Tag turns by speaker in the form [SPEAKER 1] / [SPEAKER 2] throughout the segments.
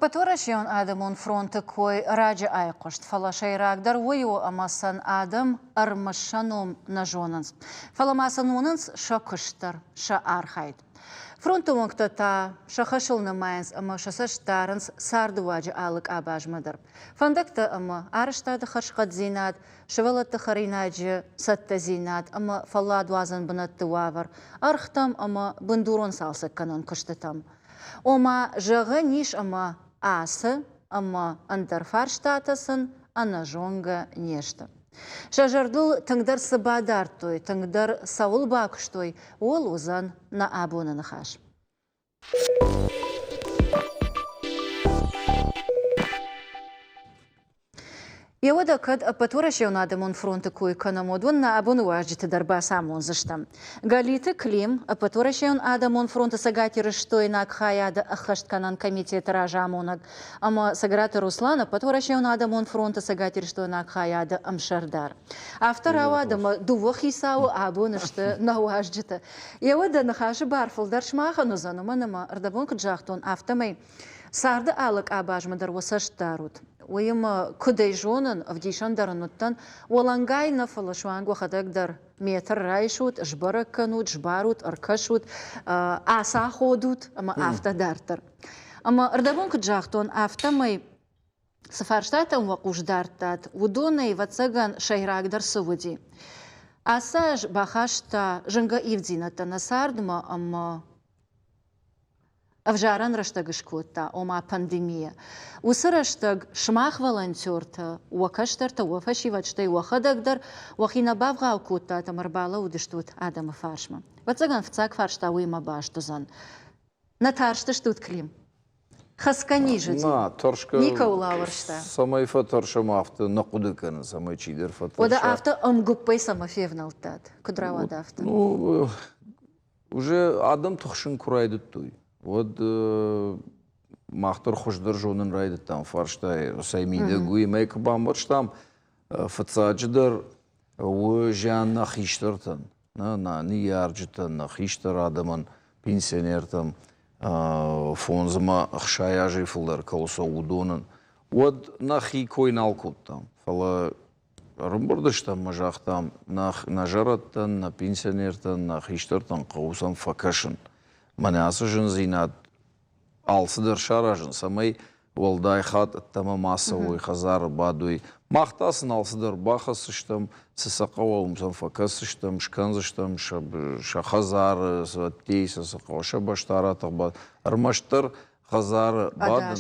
[SPEAKER 1] Патурашион Адамон фронты кой раджи айқошт. Фалашай рагдар уйо амасан Адам армашаном нажонанс. Фаламасан онанс шакыштар, ша архайд. Фронты оңктата шахашыл намайынс ама шасаштарынс сарды ваджи алык абажмадар. Фандакта ама арыштады хашқад зинат, шывалатты харинаджи сатта зинат, ама фалад вазан бынатты вавар. Архтам ама бындурон салсы канон кыштатам. Ома жағы ниш ама асы, ама антарфар штатасын, ана жонга нешті. Шажардыл тыңдар сыбадар той, тыңдар саул бакыштой, ол узан на абуны нахаш. Яода кад патурашион Адамон фронты кой канамодван на абуны важджиты дарба самон заштам. Галиты клим патурашион Адамон фронты сагатиры штой на кхаяда ахашт канан комитет ражамонаг. Ама саграта Руслана патурашион Адамон фронты сагатиры штой на кхаяда амшардар. Автор авадама дувах исау абуны шты на важджиты. Яода нахаши барфылдар шмахану зануманама ардабон кджахтон автомай. Сарды алык абажмадар васаштарут. Уйма кудай жонын вдишан дарануттан олангай на фалашуан гохадагдар метр райшут, жбара канут, жбарут, аркашут, аса ходут, ама автодартар. Ама ардабон кджахтон автомай сафарштатам вакуждартат, удонай вацаган шайрагдар сувуди. Асаж бахашта жынга ивдината насардма, ама Авжаран раштагышкотта, ома пандемия. Усыраштаг шмах волонтерта, уакаштарта, уафашивачтай, уахадагдар, уахина бавга укутта, тамарбала удыштут Адама фаршма. Вацаган вцак фаршта уима баштузан. Натаршта штут клим. Хаскани жуди. Ника улаваршта.
[SPEAKER 2] Самай фатарша мафта накудыканы, самай чидер фатарша.
[SPEAKER 1] Ода авто амгуппай самафевналтат. Кудравада авто.
[SPEAKER 2] Ну, уже Адам тухшин курайдыт той. Вот махтар хождар жонын райды там фарштай саймида гуймайк бамбарш там фацадждар у жанна хиштартан на ниярджтан на хиштар адаман пенсионер там фонзма хшаяжи фулдар калса удонын вот на хи койналкут там фала румбардыш там мажах там на жараттан на пенсионертан на хиштартан каусан факашын Манасы жын зинат алсыдыр шаражын самай олдай хат тама массовый хазар бадуй мақтасын алсыдыр бахасыштым сысақау алымсан факасыштым шканзыштым шахазар сваттей сысақау шабаштаратық бад армаштар хазар бадын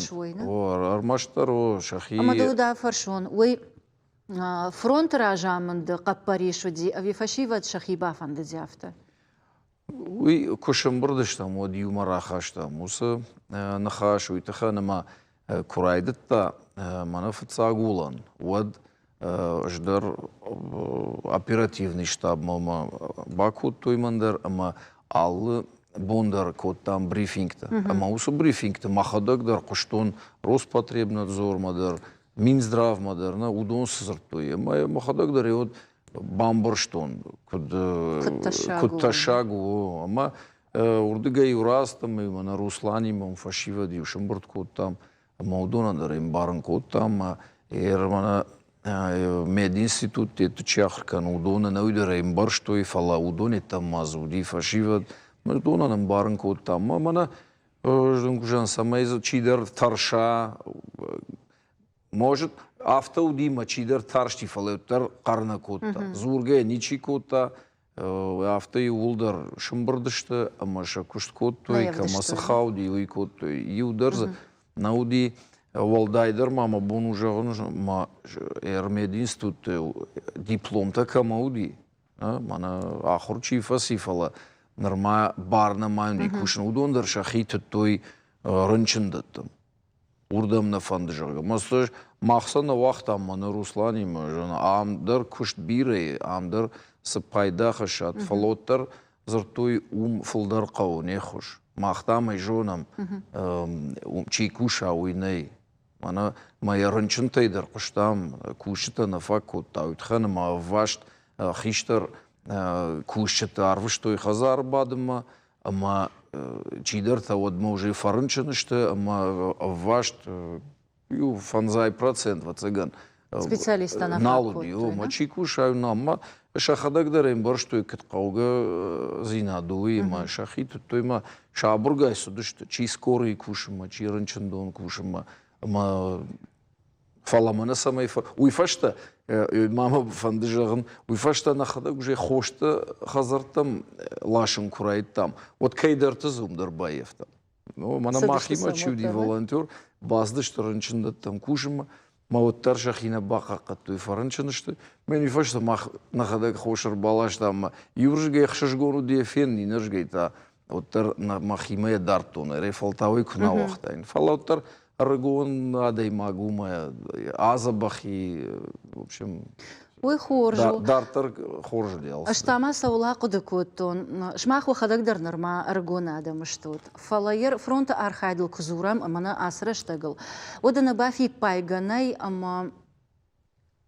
[SPEAKER 2] армаштар о шахи
[SPEAKER 1] Амадуда фаршон ой фронт ражамынды қаппарешуди авифашиват шахи бафанды дяфта
[SPEAKER 2] Уй кушамбырдыштам, вот юмарахаштам, усы нахаш, уйтаханама курайдытта манафцагулан, вот ждар оперативный штаб, мама бакут туймандар, ама аллы бондар кот там брифингта, ама усы брифингта махадагдар куштон Роспотребнадзор мадар, Минздрав мадар, на удон сызыртуй, ама махадагдар и вот бамбарштон, кутташагу, ама урдыга юрастам, на Руслани, мам фашива дившимбурт кот там, маудона дарим баран кот там, мана мединститут это чахркан удона на ударим барштой фала удоне там мазуди фашива, маудона нам баран кот там, мана жан самайз чидер тарша может автоудима чидер таршти фалеуттар қарна котта. Зурге ничи котта, авто улдар шымбырдышты, ама шакушт коттой, камасы хауди уй коттой. Юдарз науди валдайдар, мама бону жағын, ма эрмединстут дипломта камауди. Мана ахур чифа сифала. Норма барна майнди кушын удондар шахи той рынчындаттым. Урдам на фандыжага. Мастаж махсана вахтам мана Руслани мажана амдар кушт бире амдар сапайда хашат фалоттар зыртой фылдар қау не хуш. махтамай жонам чикуша уйней. Мана моя ранчынтайдыр куштам кушыта на факутта уйтхана ма вашт хиштар кушыта арвыштой хазар бадыма ама чидар та вот мы уже фарынчынышты ама вашт ю фанзай процент вацыган
[SPEAKER 1] Специалиста на
[SPEAKER 2] налуди ма чикуша намма шахадагдарем борштой кыткауга зинадуи ма шахит тойма шабургай судышты чи скорый кушыма чи ранчындон кушыма ма фаламана самай уйфашта мама фандыжагын уйфашта нахада уже хошта хазартам лашын курайттам вот кейдерты зумдырбаевтам мана махима чуди волонтер баздышты ранчында там кушыма ма вот таршахина бақаққа той фаранчынышты мен уйфашта мах нахада хошыр балаштам юржге хшышгору дефен нинержгейта вот тар махима дартон рефалтавой кна вахтайн фалоттар Арагон, Адай Магума, Азабахи, в общем...
[SPEAKER 1] Ой, хоржу.
[SPEAKER 2] Дартер хоржу делался.
[SPEAKER 1] Аштама саула кудыкуттон. Шмах вахадагдar норма Арагон Адам штут. Фалайер фронта архайдл кузурам, амана асра штагл. Одана бафи пайганай, ама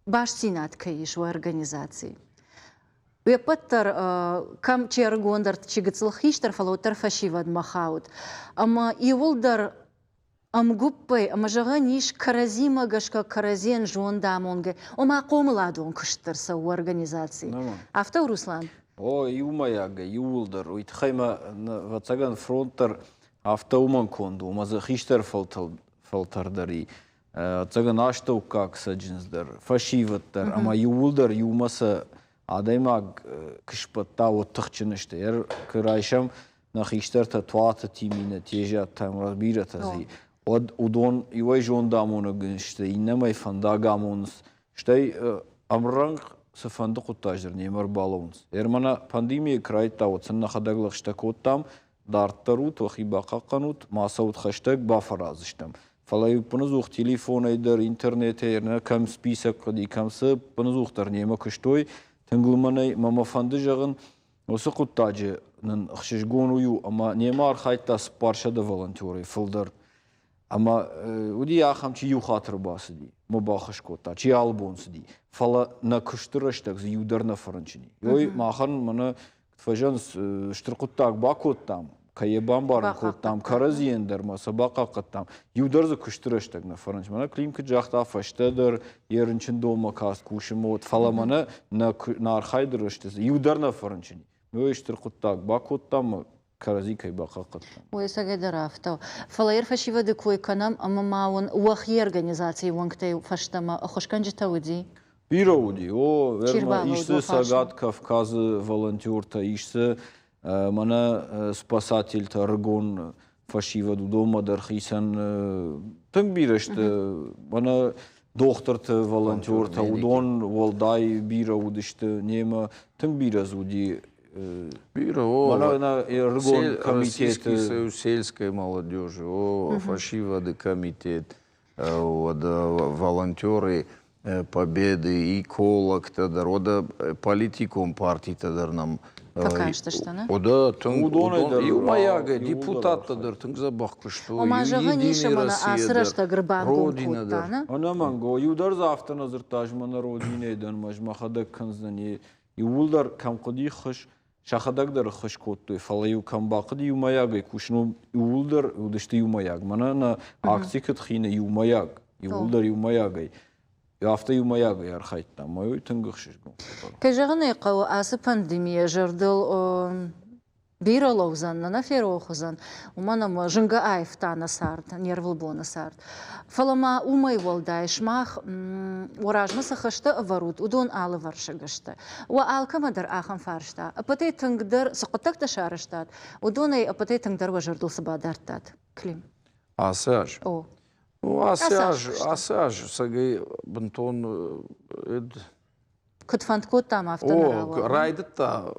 [SPEAKER 1] баш синат каиш в организации. Уяпаттар кам че Арагондар чигацл хиштар фалоттар фашивад махаут. Ама ивулдар Амгуппай, амажага ниш каразима гашка каразен жон дамонге. Ома комладон кыштырса у организации. Авто Руслан.
[SPEAKER 3] О, юмаяга, юлдар. Уйтхайма вацаган фронтар автоуман конду. Умаза хиштар фалтардари. Цаган аштау как саджинсдар. Фашиваттар. Ама юлдар юмаса адаймаг кышпатта оттахчынышты. Ер кырайшам на хиштарта туата тимина тежа там разбирата зи. Удон ивай жон дамона гыншты, иннамай фандагамонс, штай амранг са фанды куттаждыр, немар балаунс. Эрмана пандемия крайта вот сынна хадаглах штакот там, дарттарут, вахиба қаққанут, масаут хаштаг бафаразыштам. Фалай пынызух телефонайдыр, интернетайрна, кам список қыди, камсы пынызухтар нема кыштой, тыңгылманай мама фанды жағын, осы куттажы, қшышгон ую, ама нема архайта спаршады волонтеры, фылдар. Ама уди ахам чи ю хатыр басыди, мабахыш кота, чи албонсыди. Фала на кыштырыштак зи юдар на фарынчыни. Йой махан мана кытфажан штыркуттак бакот там, каебан барын кот там, каразиендер маса бақақат там. Юдар зи кыштырыштак на фарынчы. Мана климка жахта фаштадыр, ерінчін дома каст кушымот. Фала мана на архайдырыштыз, юдар на фарынчыни. Йой штыркуттак бакот там, каразикай бақақат.
[SPEAKER 1] Ой, сагайдар авто. Фалайер фашива декуй канам, ама маун уахи организации вангтай фаштама, хошканджи тауди?
[SPEAKER 3] Бирауди, о, верма, ишсы Сагат Кавказы волонтерта, ишсы мана спасательта Арагон фашива дома дархисан, тынг бирашты, мана докторта волонтерта, удон волдай бираудышты, нема, тынг биразуди,
[SPEAKER 2] Российский союз сельской молодежи, фашивады комитет, волонтеры победы, эколог, политикум партии тадар нам.
[SPEAKER 1] Пока что, да?
[SPEAKER 2] Ода, и у маяга депутат тадар, тынг забахку, что
[SPEAKER 1] Омажага нишамана асырашта грбангу куттана.
[SPEAKER 3] Она манго, юдар завтра назыртажмана родинейдан, мажмахадак канздани, и улдар камкуди хыш, шахадагдар хыш коттуй, фалаю камбақыды юмаягай, кушну улдар удышты юмаяг. Мана на акцикат хина юмаяг, и улдар юмаягай. Авто юмаягай архайттан, маю тынгықшышгу.
[SPEAKER 1] Кайжағын айқау асы пандемия жырдыл биралаузан, на ферохузан, уманам жынга айфтана сарт, нервылбона сарт. Фалама умай волдай шмах, уражмаса хышты варут, удон алы варшыгышты. Уа алкамадар ахам фаршта, апатай тыңгдар сұқыттақта шарыштат, удонай апатай тыңгдар важырдыл сабадартат. Клим.
[SPEAKER 2] Асаж.
[SPEAKER 1] О.
[SPEAKER 2] Асаж, сагай бантон...
[SPEAKER 1] Кутфанткот там автонарава.
[SPEAKER 2] Райдата,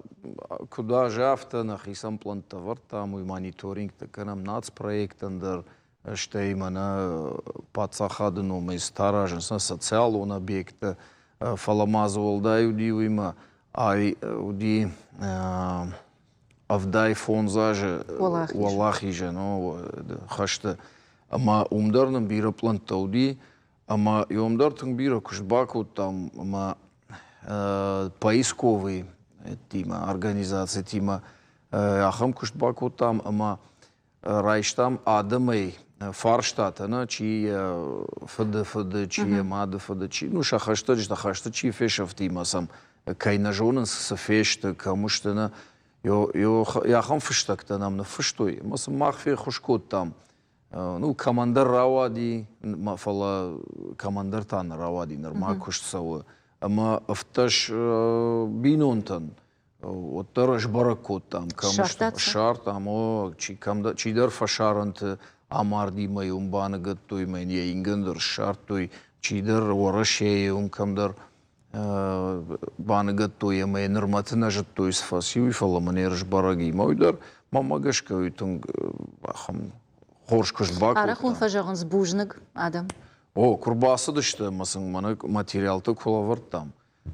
[SPEAKER 2] куда же авто, хисам плантовар, там и мониторинг, так нам нацпроектандер, что именно пацахадыну мы старажен, социал он объекта, фаламазовал, да, уди има, ай, уди авдай фонзаже валахиже, но хашта. Ама умдарным бира плантауди, ама и умдартын бира кушбаку там, ама поисковый тима организация тима ахам кушбаку там, ама райштам адамей фарштата, чи фд, чи мада фд, чи ну шахашта, чи фешав тима сам кайнажонен с фешта, кому что на я хам фештакта нам на фештой, мас махфе хушкот там. Ну, командар равади, фала командар тан равади, нормально кушсава. Ама авташ бинонтан, вот тараш баракот там, шар там, о, чи дар фашарант амарди май умбанагат той мен я ингендер шар той, чи дар варашее камдар банагат той май норматна жат той сфасиу фала манерш бараги мойдар, мамагашка уйтун ахам
[SPEAKER 1] Арахун фажаган сбужник, Адам.
[SPEAKER 2] О, курбасы дышты, масың мана материалты колавар там.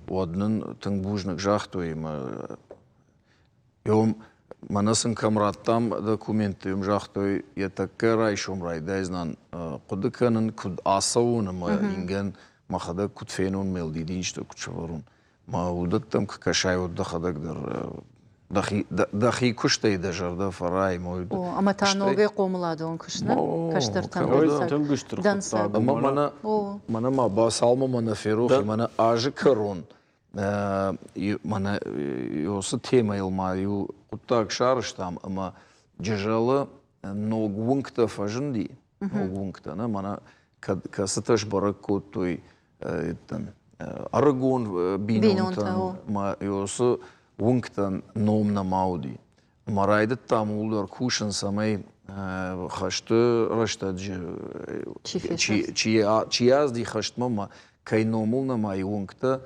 [SPEAKER 2] Однын тың бужник жахтой. Йом манасың камраттам документы юм жахтой. Етакка райшум райдайзнан. Кудыканын куд асауны ма инген махада куд фенун мелдидинчты кучаварун. Ма удаттам какашай уддахадагдар. Дахи куштай дажарда фарай мой.
[SPEAKER 1] О, ама танове комладон кушна. Каштар там.
[SPEAKER 2] Мана ма басалма мана ферухи мана ажи карон. Мана ёсы тема илма ю уттак шарыш там ама джажала ногвункта фажынди. Ногвункта на мана касаташ баракот той арагон бинонтан ма ёсы Вунктан номна мауди. Марайдат там улдар кушан самай хашты раштаджи. Чиязди хаштмама кай номулна май вункта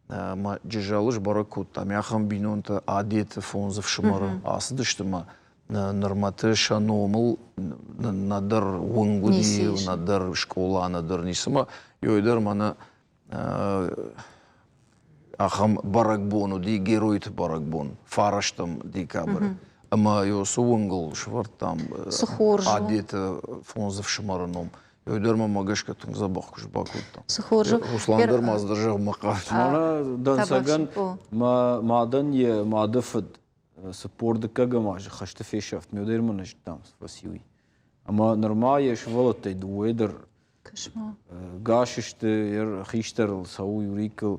[SPEAKER 2] ма джижалыш баракут. Там яхам бинонта адет фонзов шумара. Асдыштыма норматы шаномул надар вунгуди, надар школа, надар нисыма. Йойдар мана Ахам баракбону, ди героит баракбон, фараштам декабрь. Ама йо сувунгл швартам, адета фонзов шмараном. Йо дерма магашка тунг забах кушбакут там.
[SPEAKER 1] Сухоржу.
[SPEAKER 2] Руслан дермаз держав макаш.
[SPEAKER 3] Мана дансаган мадан е мадафд спорт кагамаж хашта фешафт мёдерманаш там спасиуи. Ама нормально швалатей дуэдер.
[SPEAKER 1] Кошмар.
[SPEAKER 3] Гашиште ер хиштерл сау юрикл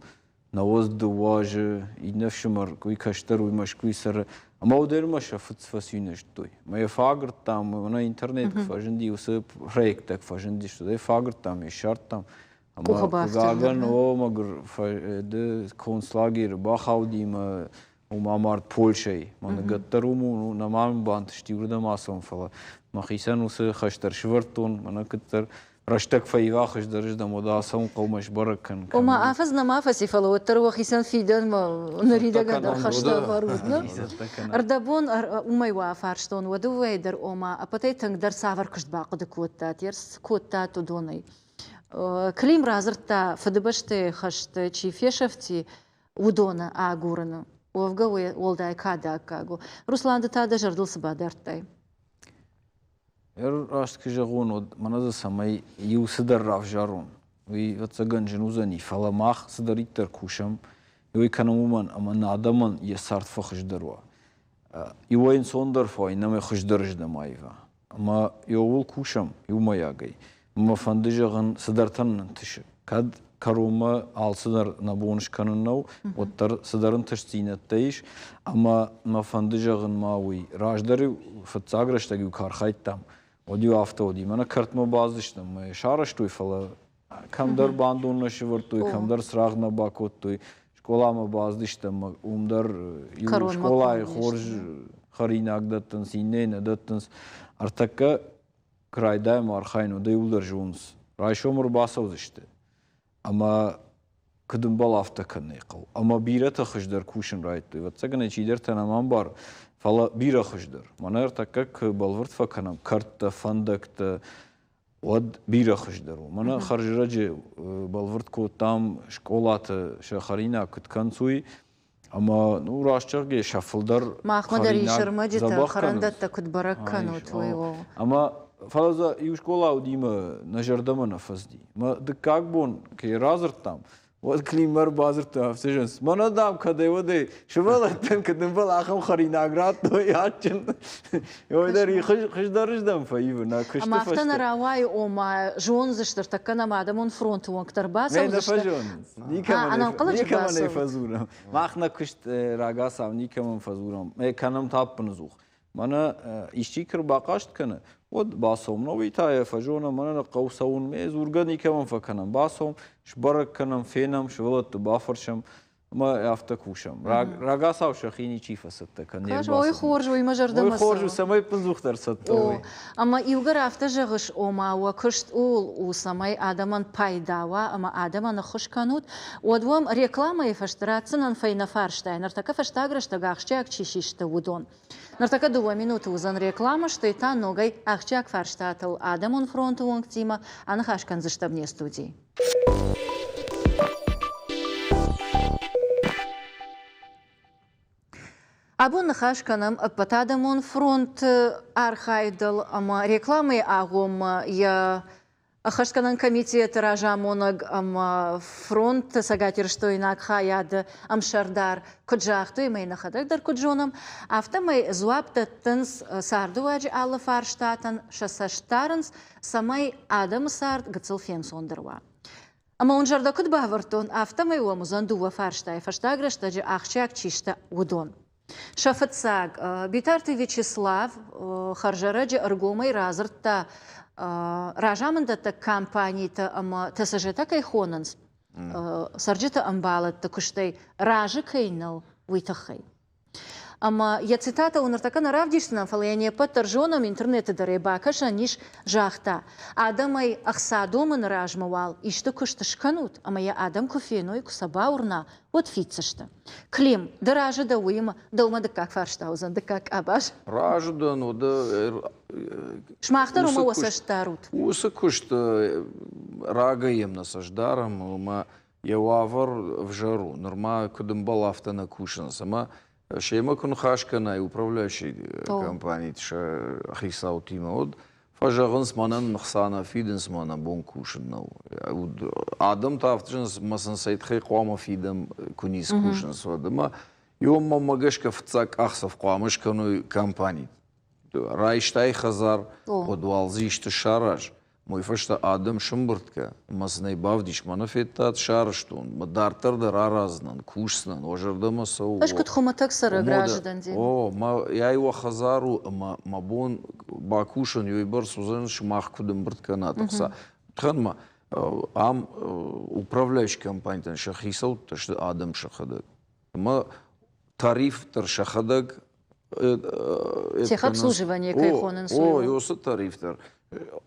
[SPEAKER 3] навоз дуаже и навшмар кой каштар уй машкуй сар ама удермаша фасюнеш той мая фагр там на интернет фаженди усе проект так фаженди что да фагр там и шарт там ама гаган о магр де концлагер бахауди ма умамарт польшей ман гаттаруму на мам бант штиурда масом фала махисан усе хаштар швартон мана каттар رشتك في واخش درجة موضوع سون قومش بركن.
[SPEAKER 1] وما أفزنا ما فسي فلو التروح يسان في دن ما نريد قدر خشتا فارودنا. أردبون وما يوافرشتون ودو ويدر وما أبتي تنقدر سافر كشت باقد كوتات يرس كوتات ودوني. كليم رازرتا فدبشتي خشت شي فيشفتي ودونا أعورنا وفقوي والداي كادا كاغو. روسلاند تادا جردل سبادرتاي.
[SPEAKER 3] Раз кижагон от маназа самай ю сидар равжарон. Ви от цаган женузани фаламах сидариттер кушам. Ю канамуман ама надаман я сарт фахждарва. Ю айн сондар фай наме хждаржда майва. Ама ю кушам ю маягай. Ама фандижаган сидартан тиш. Кад карома ал сидар набонш канунау оттар сидарын тишцинаттайш. Ама ма фандижаган мауи раждари фацаграштаги кархайттам. Одио автоди, мана картма баздыштым, шараштуй фала, камдар бандонна швыртуй, камдар срагна бакоттуй, школама баздыштым, умдар школай хорж харинак даттын, синнейна даттынс, артакка крайдайм архайну, да юлдар жунс, райшомур басаузышты. Ама кыдым бал автаканны қыл, ама бирата хыждар кушын райттуй, ватсагана чидер танаман бар, Фала бира хождар. Манер так как балвард факанам карта фандакта од бира хождару. Мана харжираджи балвард ко там школата шахарина кытканцуй Ama uğraşacak şafıldar
[SPEAKER 1] Mahmud Arişir Macita Karandatta Kudbarakkanut твоего.
[SPEAKER 3] Ama fazla yushkola udima najardama nafazdi. Ma dıkkak bon ki razırtam. Vad klimer bazırtam. Sejans. Mana dam kade vade. Şıvalattan kadın bal akım kharinagrat to yaçın. Yoydari kışdarıjdam fayıvı na kıştı
[SPEAKER 1] Ama
[SPEAKER 3] faştı.
[SPEAKER 1] aftana ravai oma жон зыштыр таккана мадамон фронту оңктар басау
[SPEAKER 3] Ben de
[SPEAKER 1] зышты.
[SPEAKER 3] fajon.
[SPEAKER 1] Anam kılıcı
[SPEAKER 3] Nikama
[SPEAKER 1] basıl.
[SPEAKER 3] ne fazuram. Mahna kışt ragasav nikama fazuram. Kanam tapınız uğ. Mana işçi kır bakaşt kanı. Od basom no vitaya fajona mana qawsawun me zurga nikama fakanam. Basom şbarak kanam fenam şvalat bafarşam. Ma yafta kuşam. Ragasav şakhini çifa satta kan.
[SPEAKER 1] Каш ой хорж ой мажарда
[SPEAKER 3] Oy
[SPEAKER 1] масал.
[SPEAKER 3] xorju samay pınzuxtar satta.
[SPEAKER 1] О, ама илгар афта жагыш ома ва кышт у самай адаман пайдава, ама адаман хуш канут. Одвам реклама и фаштрацинан файна фарштайн. Нартака фаштаграшта гахчак чишишта удон. Нартака 2 минуты узан реклама, что и та ногой ахчак фарштатл адамон фронту онктима, ана хашкан заштабне студии. Абу нахаш канам патадамон фронт архайдал ама рекламы агом я хашканан комитет ражамонаг ама фронт сагатир что инак хаяд амшардар куджахту имей нахадаг дар куджонам автомай зуапта тынс сардуаджи алла фарштатан шасаштарнс самай адам сард гцел фенсондерва. Ама он жарда кудбавартон автомай уамузан дува фарштай фаштаграштаджи ахчак чишта удон. Шафацаг, Битарты Вячеслав, Харжараджи Аргомай Разрта, Ражамандата компании-то, ама тасажета кайхонанс, Сарджита Амбалат, такуштай Ражи Кайнал, Уитахай. Ама я цитата унартака наравдишнам фалаяне паттаржоном интернеты даребакаша ниш жахта. Адамай ахсадомын ражмавал, ишты кыштышканут, ама я адам кофейной кусабаурна, вот фицашта. Клим, да ража да уима, да ума да как фарштаузан, да как абаш.
[SPEAKER 2] Ража да, ну да...
[SPEAKER 1] Шмахтар ума осаштарут.
[SPEAKER 2] Уса кушт рагаем насаждарам, ма явавар в жару. Норма кудымбал автона кушан сама. Шема Кунхашкана и управляющий компании Хисаутима от фажаганс манан махсана фиденс мана бон кушнау. Адам тафтжанс масан сайт хейқама фидем кунис кушнс вадама. Йом мамагашка фцак ахсав қамышкану компании. Райштай хазар одвалзишты шараж. Мой фашта Адам Шумбуртка, мазнай бавдиш манафеттат шарштун, мадартар да раразнан, кушснан, ожердама сау.
[SPEAKER 1] Аш кут хуматак сара граждан дин.
[SPEAKER 2] О, я его хазару, мабон бакушан, юйбар сузан шмах кудымбуртка натакса. Тханма, ам управляющий компания шахисау, ташты Адам шахадак. Ма тариф тар шахадак.
[SPEAKER 1] Техобслуживание кайхонен своего.
[SPEAKER 2] О, йоса тариф тар.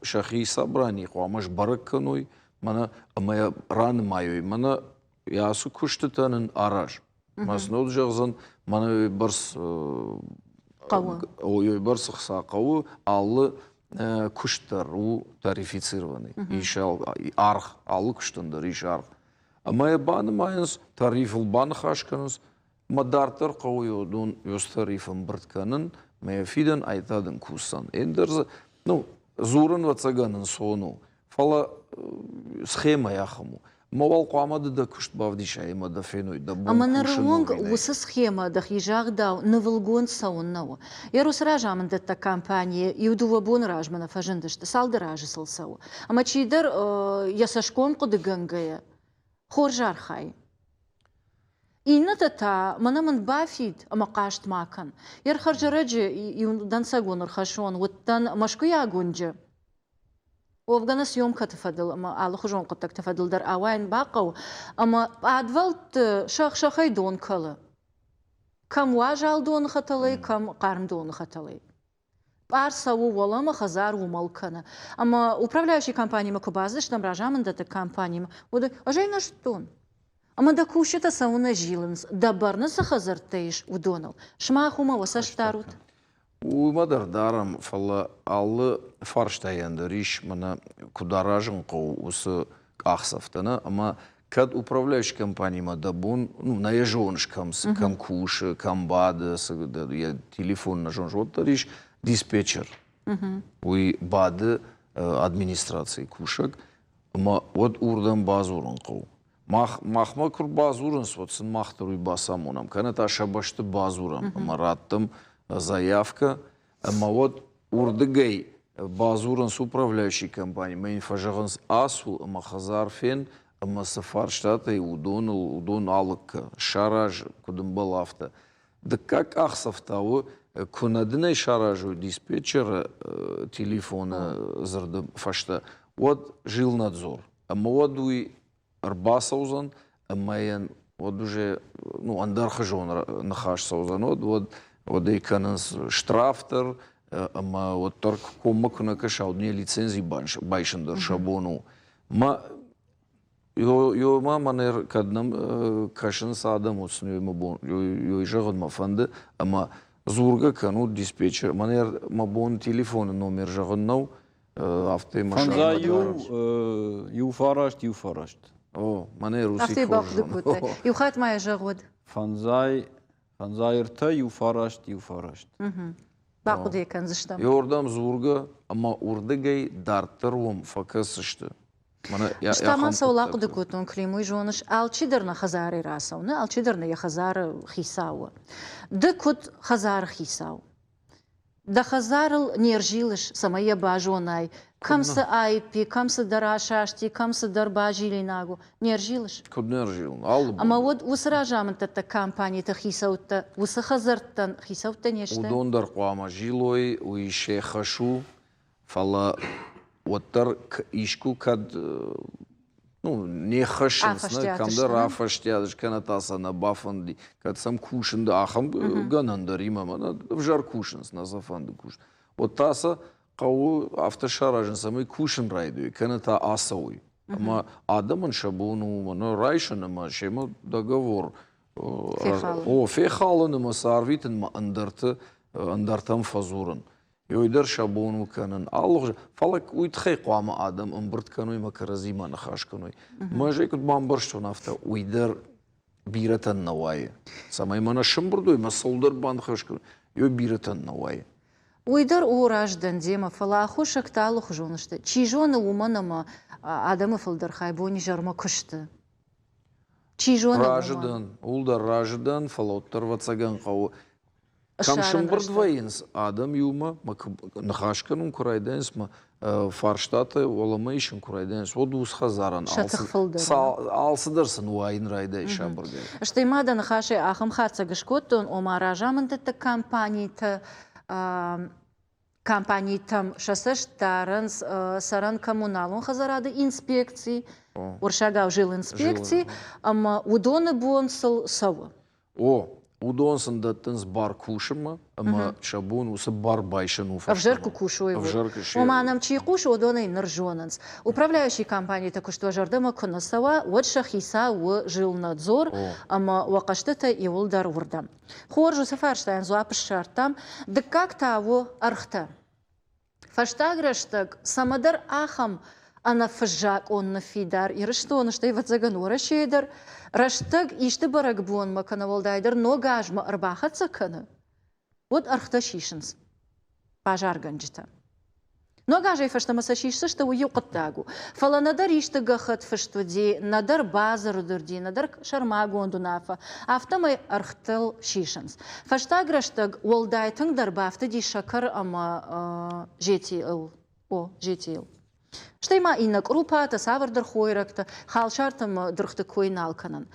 [SPEAKER 2] Шахи собрание, хуамаш баракканой, мана моя ран майой, мана ясу куштатанын араж. Маснод жагзан мана барс ой барс хсакау аллы куштар у тарифицированный. Ишал арх аллы куштандар ишарх. А моя бан майнс тарифл бан хашканус мадартар кауй дон йос тарифом бртканын моя фиден айтадын кусан. Эндерз ну Зуран вацаганын сону. Фала схема яхаму. Мовал қуамады да күшт бавдиша има да феной да бон
[SPEAKER 1] Ама наруонг усы схема да хижах да навылгон сауннау. Ярус ражамын датта компания юдува бон ражмана фажындышты салды ражы сылсау. Ама чидар ясашком қуды гангая. Хоржар хай. Инна та манаман бафид ама кашт макан. Яр харжараджи юндан сагон архашон уттан машкуя гунджи. وافغانا سيوم كتفضل اما الله خجون قد تفضل در اوين باقو اما ادفلت شخشخي دون كلا كم واجال دون خطلي كم قارن دون خطلي Арсаву волама хазар умалкана. Ама управляющий компаниями кубаздыш нам ражамын дата компаниями. Ода ажай наш тон. Ама да кушета сауна жилынс. Да барнаса хазартейш удонал. Шмахума васаштарут.
[SPEAKER 2] Уймадар дарам фала аллы фарштаянды риш мана кударажын қоу усы ақсафтана, ама Kad upravljajući kompanijama da bun, naježonš kam kuš, kam bad, je telefon nažonš otariš, dispečer. Uj bad administraciji kušak, ma od urdan bazuran qov. Mahma kur bazuran svotsin mahtaruj basamonam. Kana ta šabašta bazuram. Ma rattım заявка, ma od urdigay bazuran с управляющей компанией. Ma infajağans asu ma khazar fen ma safar штата и удон алык шараж кудым был авто. Да как ахсавтау кунадынай шаражу диспетчер телефона зарды фашта. Вот жилнадзор. Ама вот уй арбасаузан, ама вот уже андархажон нахашсаузан. Вот икананс штрафтер, ама вот торг коммакуна кашау не лицензии байшендер шабону. Ма Yo manер kadnam kaşın sağda mutsun yo işağın mafandı ama zurga kanu dispatcher manер mabon telefon номер жağınnav hafta maşın.
[SPEAKER 3] Fanza yu faraşt.
[SPEAKER 2] O manер Rusi
[SPEAKER 1] Hafta bakdı kutu. Yuhat maya jağod.
[SPEAKER 3] Fanzayırta yu faraşt.
[SPEAKER 1] Bakdı yakan zıştam.
[SPEAKER 2] Yordam zurga ama urda gay dartırım fakasıştı.
[SPEAKER 1] Штама саулаку декутун климу и жоныш алчидерна хазари расауна, алчидерна я хазар хисауа. Декут хазар хисау. Да хазарл нержилыш самая бажонай. Камса айпи, камса дарашашти, камса дарбажили нагу. Нержилыш.
[SPEAKER 2] Куд нержил.
[SPEAKER 1] Ама вот усражамын тата компанията хисаута, уса хазартан хисаута неште.
[SPEAKER 2] Удондар қуама жилой, уише хашу, фала Otter işku kad ne haşınsın, kamda rafaştiyadış, kanatasa na bafandi, kad sam kuşunda aham ganandar imamana, vjar kuşıns, na zafandı kuş. Otasa qavu aftaşarajın samay kuşın raydı, kanata asavuy. Ama adamın şabunu, mana rayşın ama şema dogovor. O fexalın ama sarvitin ma andartam fazurun. Yoyder şabonu kanın Allah falak uytxay qama adam ımbırt kanoy makarazima naxaş kanoy. Maje kut bambarşto nafta uyder biratan naway. Samay mana şımbırdoy ma soldar bandxaş kanoy. Yoy biratan naway.
[SPEAKER 1] Uyder uğraşdan dema falahu şaktalı xjonuşta. Çijona umanama adamı fıldar hayboni jarma kıştı. Çijona
[SPEAKER 2] Rajidan, uldar rajidan falottar vatsagan qavu. Камшын бір двоенс адам юма, нахашканун курайденс, фарштаты олама ишін курайденс, о дус хазаран, алсыдырсын уайын райда иша бірге.
[SPEAKER 1] Штаймада нахаши ахым хатса гышкоттон, ома ражамындыты компанийтам шасыш тарынс саран коммуналун хазарады инспекции, уршагав жил инспекции, ама удоны буонсыл савы.
[SPEAKER 2] О, Удонсын даттынс бар кушыма, ama шабун усы бар байшын уфашкама.
[SPEAKER 1] Авжерку кушу его. Уманам чьи кушу удоны нержонанс. Управляющий компании таку что жардыма кунасава, вот шахиса у жилнадзор, ама вакаштыта и улдар урдам. Хоржу сафарштайн зуапыш шартам, да как того архта. Фаштаграштаг самадар ахам ана фажак он на фидар, и что он что и ватзаганура шейдар, раштаг ишты барак бон макана волдайдар, но гажма арбахатса кана. Вот архта шишенс. Пажар ганджита. Но гажай фашта масашишса, что у юкаттагу. Фала надар ишты гахат фаштуди, надар базар дурди, надар шармагу ондунафа. Автомай архтал шишенс. Фаштаграштаг волдайтың дарбафта ди шакар ама жетиил. О, жетиил. Штайма инак рупата савардар хойракта, халшартам дрхта койналканан.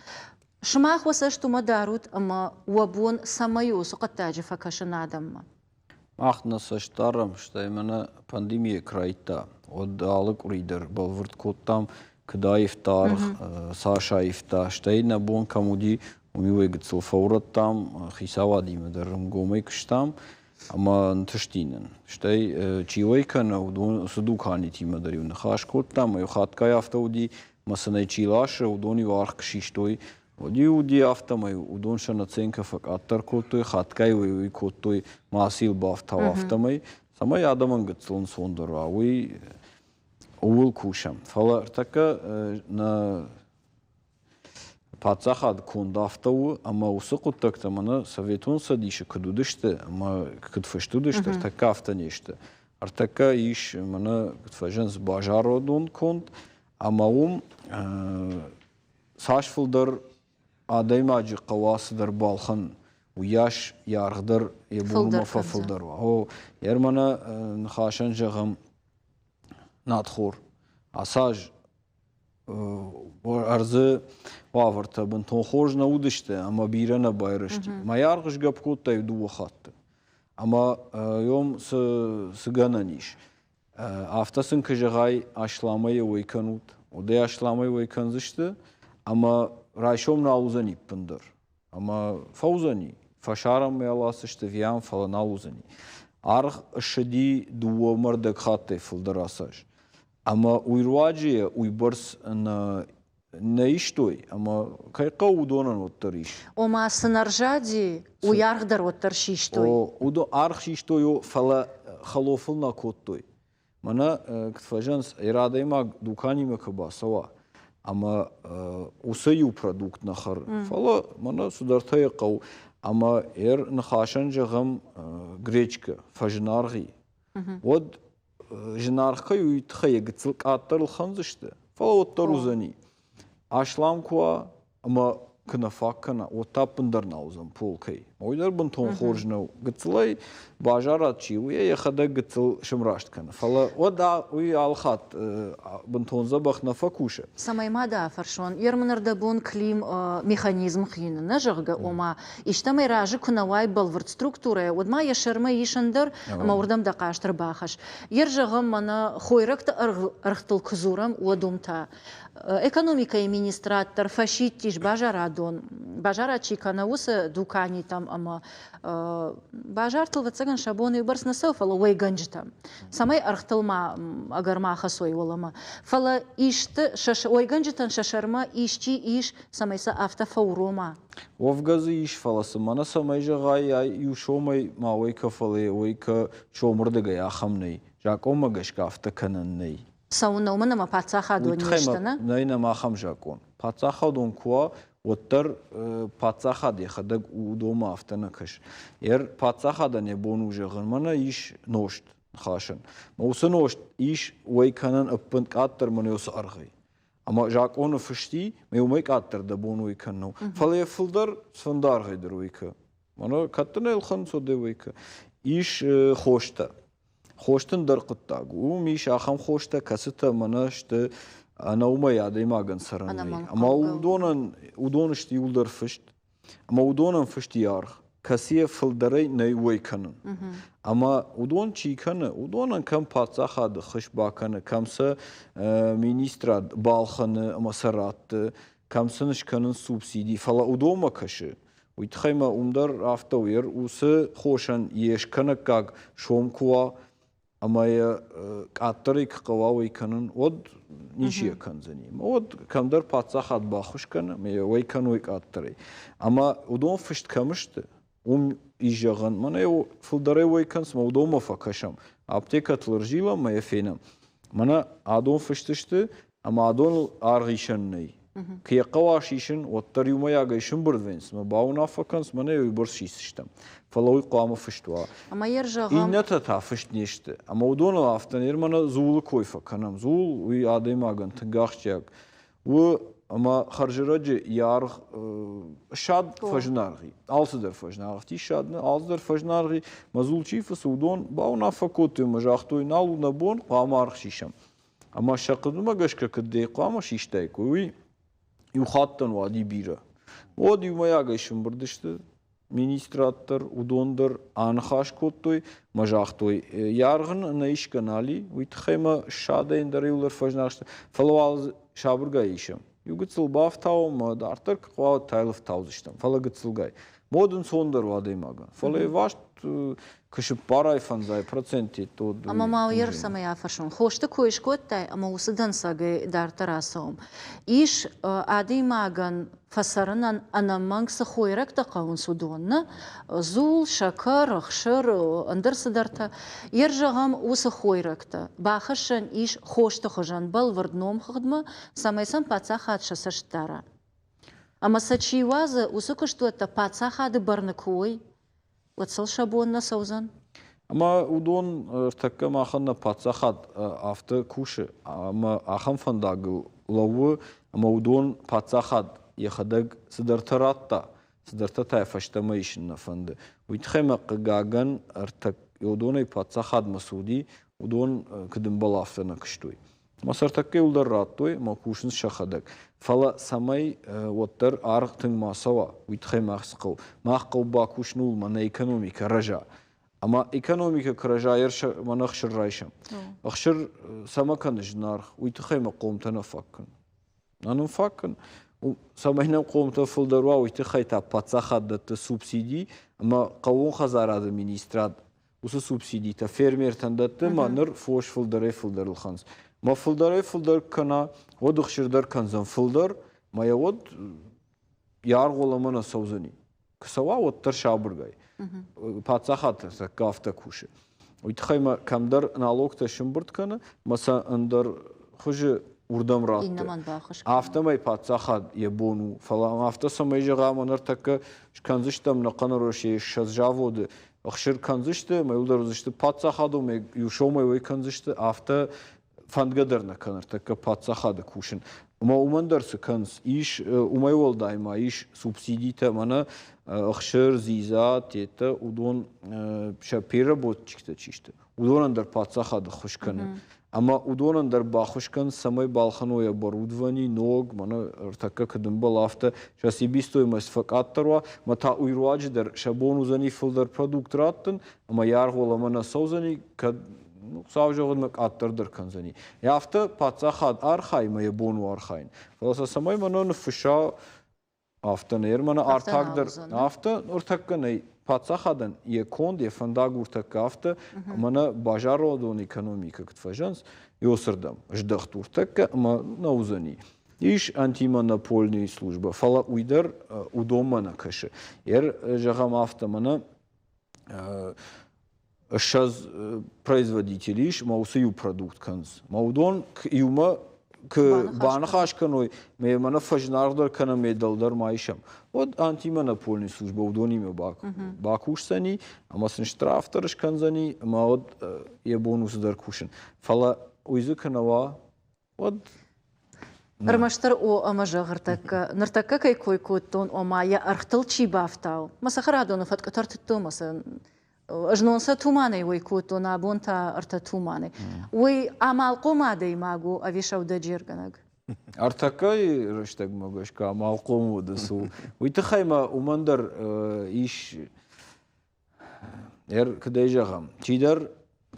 [SPEAKER 1] Шмах васашту мадарут, ама уабун самаю суқаттаджи факашанадамма.
[SPEAKER 3] Ахна саштарам, штаймана пандемия крайта. Отдалык уридер балвырт коттам, кда ифтар, саша ифта, штайна бон камуди, умивайгат сылфаураттам, хисавадима дарым гомай кштам. Ама нтыштинен. Штай чилайкана удон судукани тима дарю нахашкоттам, юхаткай автауди масанай чилаша удони варх шиштой. Уди автомай удонша наценка фак аттаркотой, хаткай уикотой масил бафтав автомай. Самай адаман гацлон сондора, уи увыл кушам. Фала така на пацахад кондафтау, ама усықуттакта мана советун садиша кадудышты, ама кадфаштудышты, артака автанешты. Артака иш мана кадфажен с бажародун конд, ама сашфылдар адаймаджи қавасыдар балхан, уяш ярғдар ебулма фафылдар. О, ермана нхашан жағам надхор, асаж арзы ваварта бін тонхож на удышты, ама бирана байрышты. Маярғыш гапкотта евду вахатты. Ама йом сыгана ниш. Афтасын кыжығай ашламай ойканут. Одай ашламай ойканзышты, ама райшом на аузани пындыр. Ама фаузани. Фашарам мяласышты виян фала на аузани. Арх шади дуа мардак хатты фылдар асаж. Ама уйрваджия уйбарс на иштой, ама кайқа удонан оттар иш.
[SPEAKER 1] Ома сынаржади уяргдар оттар шиштой.
[SPEAKER 3] Удо арх шиштой фала халофыл на коттой. Мана ктфажанс ирадайма дуканима кабасава. Ама усаю продукт нахар. Фала мана судартая қау. Ама нахашан жағам гречка, фажнарги. Вот жинарха юйтхая гцылк аттарл ханзышты. Фала оттар узани. Ашлам куа, ама кынафаккана, оттаппындар наузан полкай. Ойдар бын тон хоржнау. Гцылай бажарат чи, уя яхада гцыл шымрашткана. Фала ода уй алхат бын тонза бахна факуша.
[SPEAKER 1] Самаймада фаршон. Ерманарда бун клим механизм хина нажырга ома. Иштамай ражы кунавай балвард структура. Одма яшырма ишандар, ама урдам да каштыр бахаш. Ержағым мана хойракта архтыл кызурам уадумта. Экономика министраттар фашиттиш бажарадон. Бажарачи канаусы дукани там ама бажартыл ватсаган шабоны барс насау фала ойганжтам. Самай архтылма агарма хасой олама. Фала ишты ойганжтан шашарма ишчи иш самайса автофаурома.
[SPEAKER 3] Овгазы иш фаласы мана самай жағай юшомай ма ойка фалы ойка чомырдыгай ахамнай. Жакома гашка автокананнай.
[SPEAKER 1] Сауна умана ма пацаха донештана?
[SPEAKER 3] Найна махам жакон. Пацаха дон куа оттар пацаха дехадаг удома автана каш. Пацаха да не бону жағын мана иш ношт хашан. Маусы ношт иш ойканан аппынт аттар мана yosu арғай. Ама жаконы фышти ме умайк аттар да бону ойканнау. Фалая фылдар сфындар ғайдыр ойка. Мана каттана елхан соде ойка. Иш хошта. Хоштын дырқыттаг. Миш ахам хошта касыта мана шты ана ума ядаймаган саранай. Ама удонышты юлдар фышт. Ама удонан фышти ярх. Касия фылдарай най ойканын. Ама удон чиканы, удонан кам пацахады хыш баканы, камса министрад балханы, ама саратты, камсынышканын субсидий. Фала удома кашы. Уйтхайма умдар автауер, усы хошан ешканы как шомкуа, амая аттарик қавауи канын од нишия канзаним. Од камдар пацахат бахуш каны, мая ойкануик аттарай. Ама удон фышт камышты, ижаған. Мана фылдарай ойканс, ма удома факашам. Аптекат лыржила, мая фенам. Мана адон фыштышты, ама адон арғишаннай. Кия қавашишын, оттар юмаягайшын бірдвенс. Ма бауна факанс, мана юйборшисыштам. Фалауи қуама фыштуа.
[SPEAKER 1] Ама ержағам...
[SPEAKER 3] Инната та фышт нешті. Ама удона афтанер мана зулы койфа канам. Зул уй адаймаган тыгахчак. Ама харжыраджы ярг шад фажнарги. Алсыдар фажнарги. Ти шадны, алсыдар фажнарги. Мазул чифасы удон бауна факоты мажахтой налу набон қуама архшишам. Ама шақыдыма гашка кыддей қуама шиштайк. Уй юхаттан вади бира. Оди юмаягайшын бірдішті. Министраттар, удондар, анхаш коттой, мажахтой. Яргын на иш канали, уйтхайма шада индариулар фажнаршты. Фалуал шабырга ишам. Югыцыл бафтау, мадартар квау тайлов таузыштам. Фала гыцылгай. Модын сондар вадаймага. Фала вашт кышып парай фанзай проценти тод.
[SPEAKER 1] Ама мау ер самая фашон. Хошты койш коттай, ама усыдан сагай дартарасаум. Иш адаймаган фасарынан анамангса хойрак та қауын судонна. Зул, шакар, ахшыр, андырсыдарта. Ер жағам усы хойракта. Бахашан иш хошты хожан бал вардном хыдма, самайсан паца хатша саштара. Ama saçıyvazı usu kıştuatta patsa hadı barnakui. Vatsal şabonuna savzan.
[SPEAKER 3] Ama udon takka mahana patsahat afta kuşu ama aham fandagı lavu ama udon patsahat yahadag sıdartaratta sıdarta tayfaştama işin nafandı. Uytxema gagan artak udonay patsahat masudi udon kıdım balaftana kıştuy. Masar takka uldar rattoy ma kuşun şahadag. Fala samay wattar arqtın masava uytxema xqav. Maqav bakuşnul mana ekonomika raja. Ama ekonomika kırajayır mana xşır rayşam. Xşır sama kanıjnar uytxema qomtana fakkın. Nanın fakkın. Samayna qomta fıldarwa uytxayta patsaxadda subsidi ama qavun xazarada ministrad usu subsidi ta fermer tandattı manır foş fıldarıl xans. Ma fıldar kana od xşırdar kanzan fıldar maya od yargılamana savzani. Kısawa ottar şaburgay. Patsahat kafta kuşu. Uytxayma kamdar налог taşımbırt kana masa andar xıjı urdam rahat.
[SPEAKER 1] İnnaman baxış.
[SPEAKER 3] Hafta may patsahat yebonu falan hafta samay jağamanar takka kanzıştam na qanaroşe şazjavodu. Axşır kanzıştı mayuldar uzıştı patsahadu me yuşomay ve kanzıştı hafta fandgadarna kanar takka patsahadı kuşun. Ama umandarsı kanz iş umay oldayma iş subsidita mana axşır ziza teta udon şapira bot çıktı çişti. Udonandar patsahadı xuşkanı. Ama udonandar baxuşkan samay balxanoya barudvani nog mana takka kıdımba lafta şasibi stoymas fakattarwa mata uyruacıdır şabon uzani fıldar produkt rattın ama yargılamana savzani kad savcıgınmak attırdır kanzani. Yafta patsahat arxay maya bonu arxayn. Falasa samay mana nüfuşa hafta ner mana artagdır. Hafta ortakkanay patsahadan yekond yefandag urtakka hafta mana bajarodon ekonomika kıtfajans yosırdam. Ждахт urtakka ama nauzani. İş antimonopolniy служба. Fala uydar udomana kaşı. Жагам hafta mana сейчас производители иш маусию продукт канз. Маудон юма к банахашканой ме мана фажнардар кана медалдар майшам. Вот антимонопольная служба удониме бакушсани, амасын штрафтарыш канзани, ма вот е бонусдар кушен. Фала уйзы канава вот
[SPEAKER 1] Рмаштар о амажа нартакка кай кой коттон о мая архтыл чи бафтау. Маса харадон фаткатар тутто маса أجنونسا توماني ويكوتو نابونتا أرتا توماني وي أمال قوما دي ماغو أفيشا ودا جيرغناغ
[SPEAKER 3] أرتاكاي رشتاق ماغاشكا أمال قومو دسو ويتخيما ومندر إيش كدايجاغم تيدر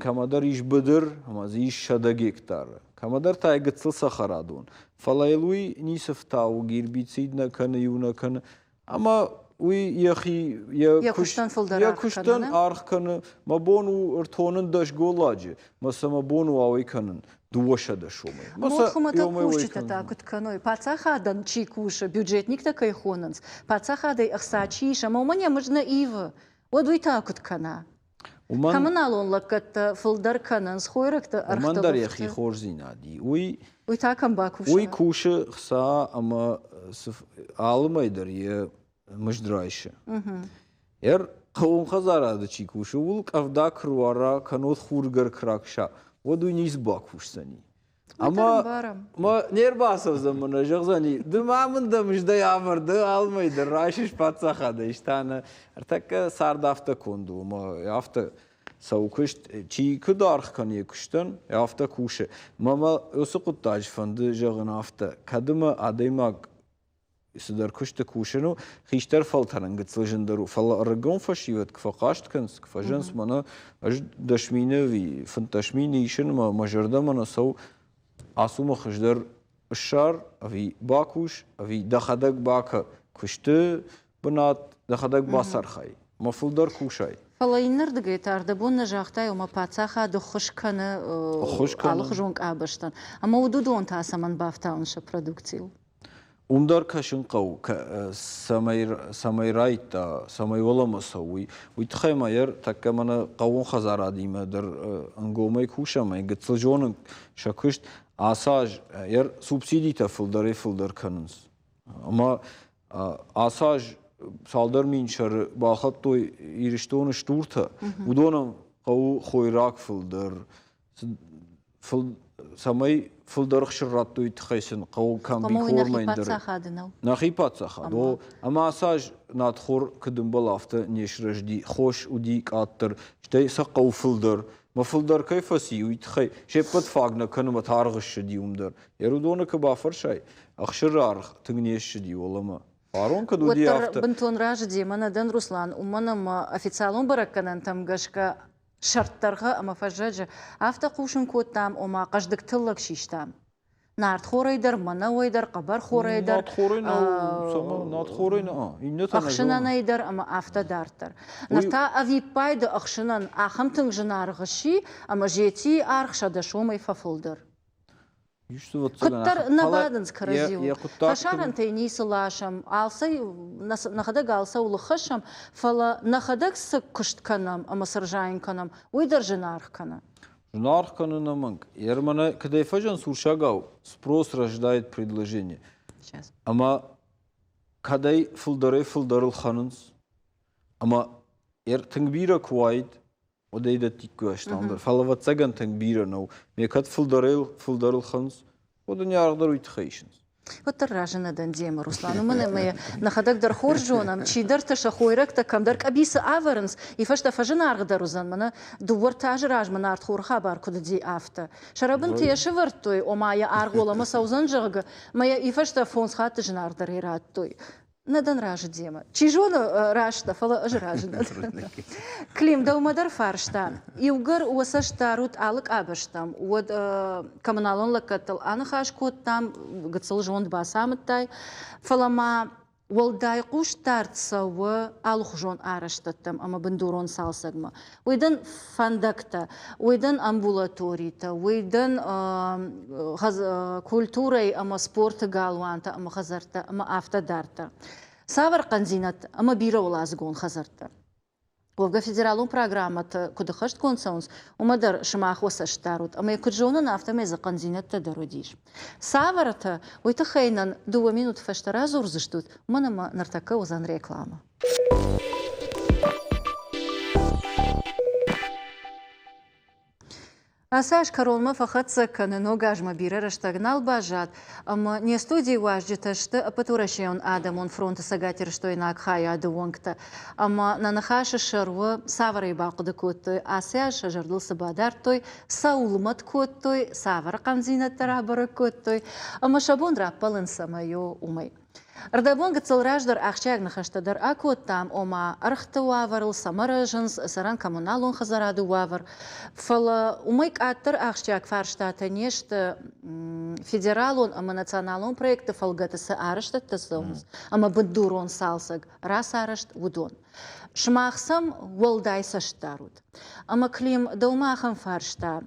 [SPEAKER 3] كمادر إيش بدر هماز إيش شاداقيكتار كمادر تايقتسل سخرادون فلايلوي نيسفتاو гербицидна كان يونا كان أما وی
[SPEAKER 1] یا کشتن فلدر
[SPEAKER 3] کشتن آرخ کنه ما بونو ارتونن داش گولاجه مثلا ما بونو آوی کنن دوشه داشومه
[SPEAKER 1] مثلا یوم کشته تا کت کنوی پاتsa خادن چی کوشه بودجетник такой хонанс پاتsa خادی اخساچیش اما من یمجنا ایو ودوی تا کت کنه کمان آلون لکت فلدر کننس خویرکت آرخت
[SPEAKER 3] من در یخی خورزی نادی
[SPEAKER 1] وی تا کم با کوشه
[SPEAKER 3] وی کوشه خسا اما آلمایدر یه مجدرایشه. قوم خزارده چی کوشه ول کافدا کروارا کنود خورگر کراکشا و دو نیز باکوش سنی. اما ما نیر باسه زمان جغزانی دمامن دمجده یامرده آلمایدر رایشش پاتسا خاده اشتانه ارتک ساردافته کندو ما یافته سوکشت چی کدارخ کنی کشتن یافته کوشه ما یوسقط تاج فنده جغن افته کدوم آدیماگ سدر کشته کوشنو خیشتر فلترن گتسلجندرو فلا رگون فشیوت کفاقاشت کنس کفاجنس منا اج دشمینه وی فنتشمینه ایشن ما مجرده منا سو آسوم خشدر الشار وی باکوش وی دخدک باکه کشته بنات دخدک باسر خای مفول در کوشای
[SPEAKER 1] فلا اینر دگه تارده بون نجاختای و ما پاتسا خاد خوش کنه آلخ جونگ آبشتن اما ودودون تا سمن بافتاونش پرودکتیو
[SPEAKER 3] Умдар кашин қау самайрайта самайоламаса уйтхайма ер такка мана қавун хазарадима дар ангомай кушамай гцлжонын шакышт асаж ер субсидита фылдар канынс ама Asaj saldar minçar baxat toy iriştonu sturta. Udonam qavu khoyrak filder. Fil samay filder xşrat toy txesin qavu kam bi
[SPEAKER 1] По-моему,
[SPEAKER 3] kormaynder.
[SPEAKER 1] нахипатсахадынау.
[SPEAKER 3] Нахипатсаха. До амасаж надхор кдымбал авто нешражди хош уди каттер. Штей сақау филдер. ما فلدر كيف سيويت خي شيء قد فاقنا كانوا متعرغش دي ومدر يرودونا كبافر شيء أخشرار تغنيش دي والله ما فارون كدو دي
[SPEAKER 1] وتر
[SPEAKER 3] أفتا
[SPEAKER 1] بنتون راجدي من دن روسلان ومن ما официалон баракканан там гашка шарттарга ама фажаджа авто кушун коттам ома каждык тыллык шиштам нарт хорайдар мана ойдар қабар хорайдар
[SPEAKER 3] надхорейна
[SPEAKER 1] ахшынан айдар ама авто дартар нарта авипайды ахшынан ахам тыңжынарғыши ама жети архшада шомай фафылдар Куттар набадынс каразил. Фашаран тайни салашам. Алсай нахадаг алса улахашам. Фала нахадаг сак куштканам, ама саржаинканам. Уйдар женархкана.
[SPEAKER 3] Женархкана манг. Ермана когда фажан суршагау спрос рождает предложение.
[SPEAKER 1] Сейчас.
[SPEAKER 3] Ама кадай филдарыл ханынс. Ама тыңбира куайд. Odayda tikkuashtandır. Falavat sagan tangbira no. Mekat fuldaril khans. Odan yargdar uitkhayshins.
[SPEAKER 1] Вот ражена дандема Руслан. У мене ми нахадак дар хоржонам, чи дар та шахойрак та кам дар кабиса авернс. И фашта фажена аргдар узан мене дуор таж раж мене арт хор хабар куда ди афта. Шарабын те шеварт той о мая аргола ма саузан жага. Мая и фашта фонс хат жнар дар ират той. Надан раж дема. Чижона рашта фала ажражна. Клим да умадар фаршта. Иугар уасаштарут алык абаштам. Уад коммуналон лакатал анахаш коттам гацал жонд басамтай. Фалама Walday qush tartsawa alxjon araştattım ama bindurun salsagma. Uydan fandakta, uydan ambulatorita, uydan kulturay ama sporta galvanta ama hazarta ama aftadarta. Savar qanzinat ama bira olazgon hazarta. Вовга федералун программата куда хашт консаунс умадар шмах васаштарут ама якуджона нафта меза канзинатта дародиш саварата ойта хайнан 2 минут фаштара зурзыштут манама нартака узан реклама Асаш королма фахатса канено гажма бира раштагнал бажат, ама не студии важджита, что апатурашион адамон фронта сагатир, что инак хая адуонкта, ама на нахаша шарва савара и бақуда коттой, асяш жардыл сабадар той, саулмат коттой, савара канзина тарабара коттой, ама шабон раппалын самайо умай. Ардабон гацалраждар ахчаг нахаштадар акоттам ома архта ваварл самаражынс саран коммуналон хазараду вавар. Фала умайк аттар ахчаг фарштата нешта федералон ама националон проекта фалгатаса арыштат тасаунс. Ама бандурон салсаг рас арышт вудон. Шмахсам волдай саштарут. Ама клим даумахам фаршта.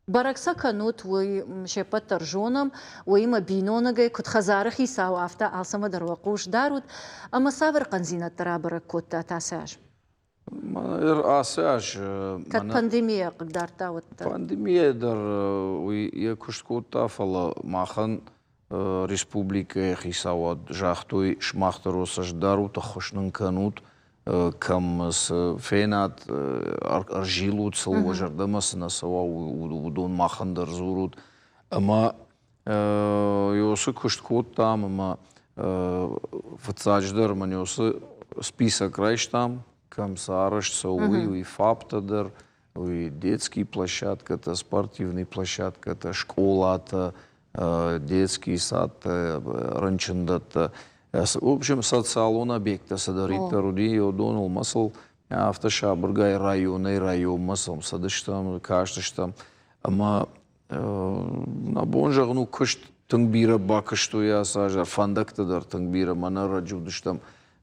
[SPEAKER 1] Баракса канут уй шепат торжоном, уй има бинонагай кут хазарахи сау афта алсама дарвакуш дарут, ама савер канзина тарабара кут атасаж.
[SPEAKER 2] Асаж.
[SPEAKER 1] Кат пандемия когда-то вот.
[SPEAKER 2] Пандемия дар уй якуш кута фала махан республика хисауат жахтой шмахтаросаж дарут ахушнын канут. Кам с фенат аржилут салважардамас на сава удон махандар зурут ама ёсы кушткот там ама фцаждар манёсы список райштам кам сарыш сауи и фаптадар и детский площадка-то спортивный площадка-то школа-то детский сад ранчындата В общем, социалон объекта садарита руди одонул масл автошабыргай район масл садыштам каштыштам ама на бонжагну кышт тыңбира бакышто я сажар фандактадар тыңбира мана раджудыштам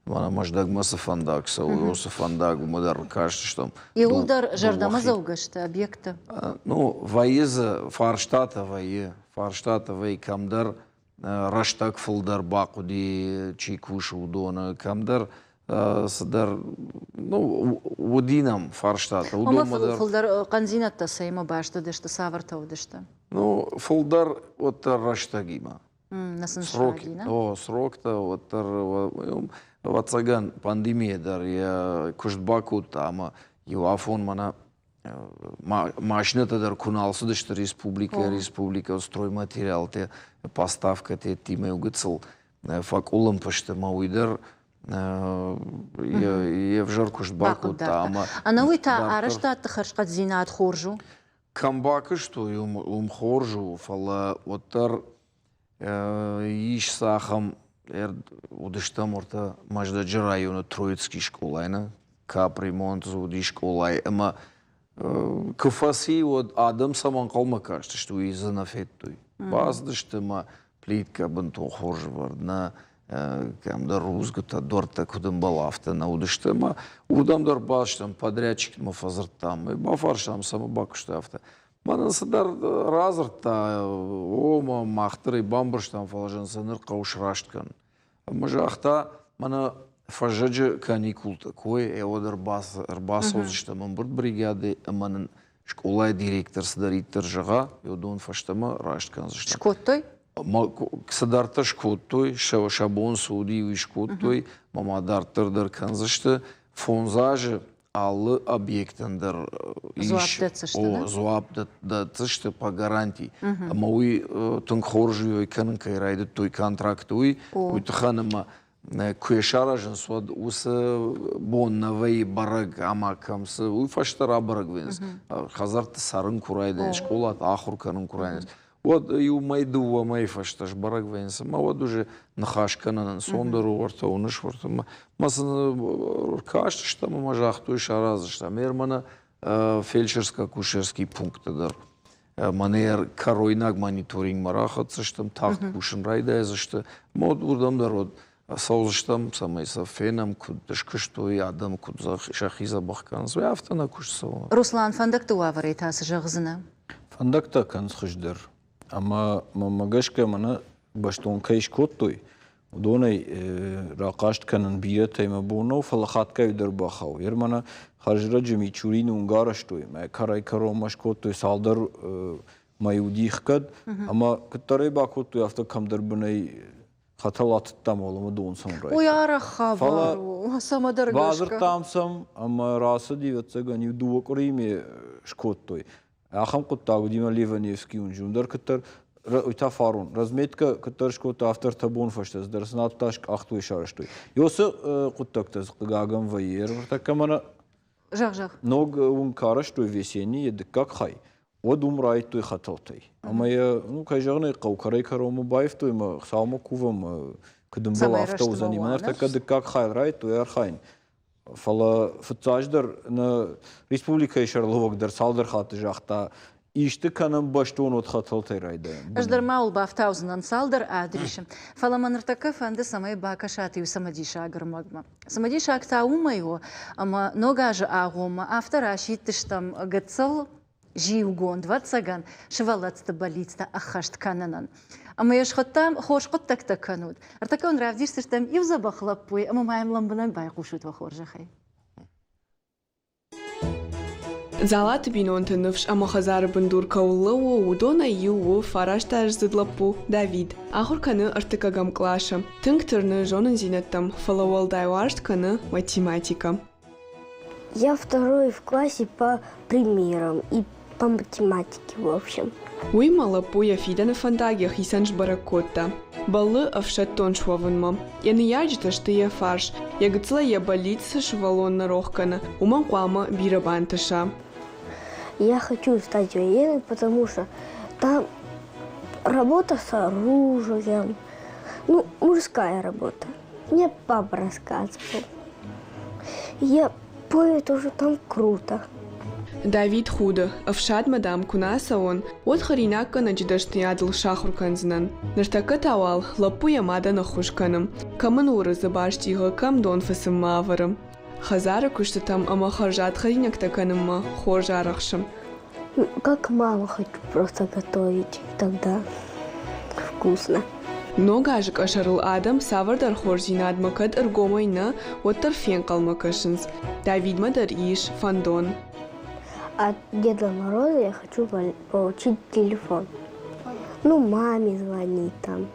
[SPEAKER 2] мана маждагмасы фандакса осы фандаг мадар каштыштам
[SPEAKER 1] И удар жардама заугашты объекта.
[SPEAKER 2] Ну ваеза фарштата вай камдар Раштак фылдар бақуди чиквуш удона камдар садар ну удинам фарштата
[SPEAKER 1] Ама фылдар канзинатта сайма башты дешта саварта удешта.
[SPEAKER 2] Ну фылдар от раштагима Сроки. Срок-то вот цаган пандемия дар я куштбакут ама юафон мана машината дар куналсы дашта республика стройматериал те поставка те тиме угыцыл факулым пашта мауидар я в жар куштбакут ама
[SPEAKER 1] أنا ويتا أرشتات تخرجت زينات خورجو
[SPEAKER 2] камбака что хоржу фала оттар иш сахам удыштам орта маждаджи района Троицкий школайна капремонт зуди школай ама кафаси от адам саман калма кашты что из-за нафеттуй баздыштыма плитка бынтон хоржу вардна камда рузгата дорта кудым балафта на удыштыма удамдар баштам подрядчик мафазыртам и бафаршам сама бакуштафта манасадар разырта ома махтыры бамбырштам фалажан саныр каушрашткан мажахта мана фажаджы каникулта кой эодар бас озыштаман бұрд бригады манын школай директорсы дариттер жага йодон фаштама рашткан зыштам
[SPEAKER 1] شكوتوي
[SPEAKER 2] Ксадарта шкоттой, шабон суди шкоттой, мамадартыр дар канзышты, фонзажы аллы объектендер зуаптатышты по гарантии. Мауи тыңхоржуй канынкай райды той контрактуй, уйтыханыма куешаражын суад усы боннавай бараг амакамсы, уй фаштара бараг венс. Хазарты сарын курайды, школат ахур канын курайнес. Вот и у майду майфашташ бараг венса, ма вот уже нахашканан сондеру орта уныш орта масын кашты что мы мажахтуй шаразы что мермана фельдшерско-кушерский пункт дар манер каройнак мониторинг марахатсы что тахт кушин райда за что мод урдам дарод саузыштам самайса фенам кудышкы что и адам кудзах шахиза бахкан свой автона кушсо
[SPEAKER 1] Руслан фандакту аваритасы жагызына
[SPEAKER 3] фандакта канцхыждыр ама мамагашка мана баштонкайш коттой удонай рақашт канан биетай мабуно фалахатка юдар бахау ермана хажра жми чурин унгараштой ма карай каромаш коттой салдар маюдихкад ама кытары бакоттой авто камдар бунай хаталаттам олама дон сонрай
[SPEAKER 1] уяра хабару самадар
[SPEAKER 3] базыр тамсам ама расы дивятсаган юдуакриме шкоттой Ахам куттагу дима Ливаневский унжундар кытар уйта фарун разметка кытар шкота автор табун фаштас дарснат ташк ахтуй шарыштой йосы куттактас гагам вайер вартакамана
[SPEAKER 1] жах
[SPEAKER 3] ног ун караштой весенний ед как хай од умрайт той хаталтай ама я ну кайжагны каукарай карому байфтой ма салма кувам кыдым бал авто заниманар така как хай райт той архайн Фала футаждар на республика Шарловок дар салдар хаты жахта ишты канам баштон от хаталтай райда.
[SPEAKER 1] Аждар маул бафтаузынан салдар адришим. Фала маныртака фанды самай бакашаты у самадиша агрмагма. Самадиша актаумайо, ама ногажа агома автарашит тыштам гацал жиугон 20 швалатста болитста ахашт кананан. Ама яшхаттам хошқот так кануд. Артакан равдирсертам и взабахлаппуй, ама маем ламбанак байқушут вахоржахай.
[SPEAKER 4] Залат бинонты нывш ама хазар бандур кауллау удона ю фараштаж зыдлаппу Давид. Ахур каны артыкагам клаша. Тыңктырны жонын зинаттам фалауал дайваршт каны математика.
[SPEAKER 5] Я второй в классе по примерам и по математике, в общем.
[SPEAKER 4] Уймала пуя фидана фантагиях исанж баракотта. Балы авшат тоншваванма. Яны яджита что я фарш. Я гцла я болица швалон на рохкана. Уман куама бирабанташа.
[SPEAKER 5] Я хочу стать военным, потому что там работа с оружием. Ну, мужская работа. Мне папа рассказывал. Я понял, что там круто.
[SPEAKER 4] Давид худа, авшат мадам кунаса он, от харинакка наджидашты ядл шахур канзнан. Наштака тавал, лапу ямада на хушканом. Каман ура забашти кам дон фасым маварам. Хазара кушта там ама харжат хариняк таканымма, хоржарахшам.
[SPEAKER 5] Как мама хочу просто готовить, тогда вкусно.
[SPEAKER 4] Ногажик ашарыл адам савардар хорзинад макад аргомайна, от тарфен калмакашинс. Давид мадар иш фандон.
[SPEAKER 5] От Деда Мороза я хочу получить телефон. Ну, маме звонить там.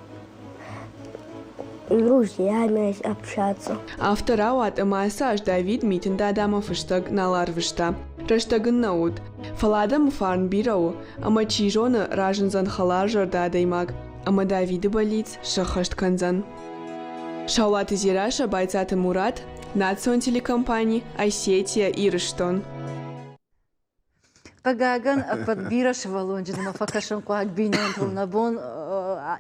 [SPEAKER 5] друзьями общаться.
[SPEAKER 4] Автора от массаж Давид Митинда Адамов иштаг наларвишта. Раштагын наут. Фаладам фарн бирау. Ама чижона ражензан халажар дадаймаг. Ама Давиды болиц шахашт канзан. Шаулат Изираша Байцата Мурат. Национ телекомпании Осетия и Рыштон.
[SPEAKER 1] Пагаган подбираш валонжи на факашон куак бинон набон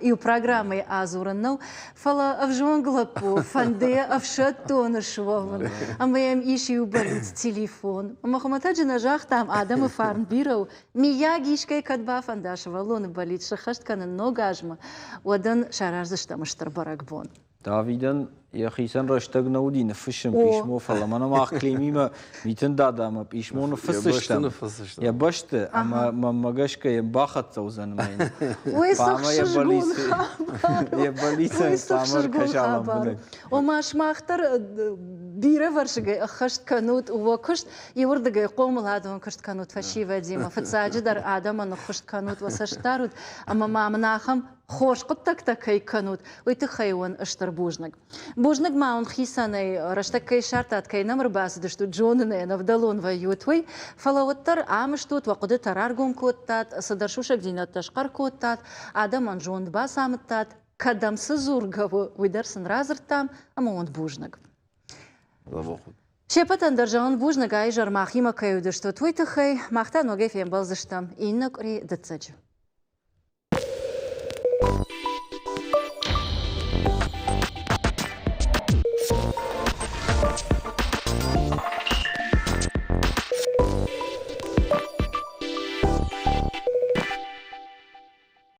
[SPEAKER 1] и программы азураннау фала авжонглапу фанде авшатон швован а моем иши убалит телефон махаматаджи нажах там адам фарн бирау миягишкой кадба фандаш валон балит шахашткана ногажма wadan шараждыштам штарбаракбон
[SPEAKER 3] Давиден я хисан раштаг наудин фишем пишмо фала мана махклимима митен дадама пишмо на фисштам я баште ама магашка я бахат заузан мен
[SPEAKER 1] Уйсах шашгун
[SPEAKER 3] я болица самар кашалам
[SPEAKER 1] Омаш махтар бира варшга хашт канут вакшт юрдга qomladon kashт канут фашива дима фацадждар адама на хашт канут васаштарут ама мамнахам خوش قد تك تكي كنوت ويتخيون اشتر بوجنك بوجنك معون خيساني رشتك كي شرطات كي نمر باس دشتو جونني نفدلون ويوتوي فلوتر عامشتوت وقد ترارجون كوتات صدرشوشك دينا تشقر كوتات عدم جون باس عمتات كدم سزورغو ويدرسن رازرتام اما وند بوجنك شيبتن درجان بوجنك ايجر ماخيما كيو دشتو تويتخي ماختان وقيف ينبلزشتم انك ري دتسج